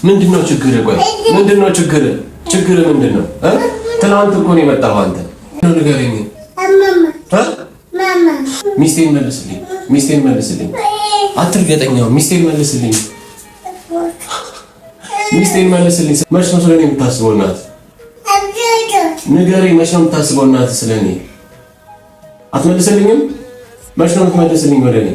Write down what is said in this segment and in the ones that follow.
ምንድነው ችግር? ቆይ ምንድነው ችግር? ችግር ምንድነው? ትናንት እኮ ነው የመጣው አንተ ነው ንገረኝ። ማማ ሚስቴን መልስልኝ፣ ሚስቴን መልስልኝ። አትርገጠኛው። ሚስቴን መልስልኝ፣ ሚስቴን መልስልኝ። መች ነው ስለኔ የምታስበው? እናት ንገረኝ፣ መች ነው የምታስበው? እናት ስለኔ አትመልስልኝም? መች ነው የምትመልስልኝ ወደ እኔ?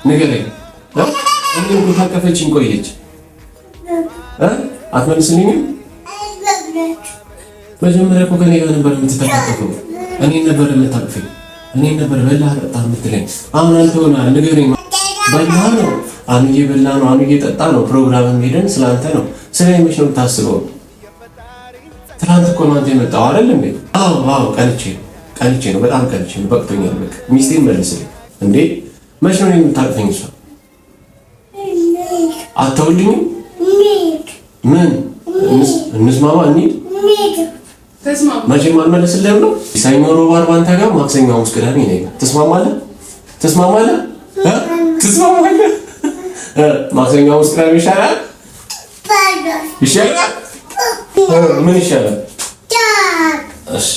ንገረኝ። እኔን እኮ ታቀፈችኝ ቆየች። አትመልስልኝም? መጀመሪያ እኮ ከኔ ጋር ነበር የምትተቃቀፈው። እኔን ነበር የምታቅፈኝ። እኔን ነበር በላህ ጠጣ የምትለኝ። አሁን አንተ ሆነሃል። ንገረኝ። በላህ ነው አኑዬ፣ በላህ ነው አኑዬ፣ ጠጣ ነው ፕሮግራም ሄደን ስላንተ ነው። ስለኔ መች ነው የምታስበው? ትናንት እኮ ነው አንተ የመጣው አይደል እንዴ? አዎ ቀንቼ ነው፣ በጣም ቀንቼ ነው። በቅቶኛል። በቃ ሚስቴን መልስልኝ። እንዴ መች ነው የምታቅፈኝ? እሷ አተውልኝም? ምን እንስማማ? እንሂድ። መቼም አልመለስልህም ነው። ሰኞ፣ ሮብ፣ ዓርብ አንተ ጋር፣ ማክሰኞ፣ ሐሙስ፣ ቅዳሜ እኔ ጋር። ትስማማለህ? ትስማማለህ? ማክሰኞ፣ ሐሙስ፣ ቅዳሜ ይሻላል? ይሻላል? ምን ይሻላል? እሺ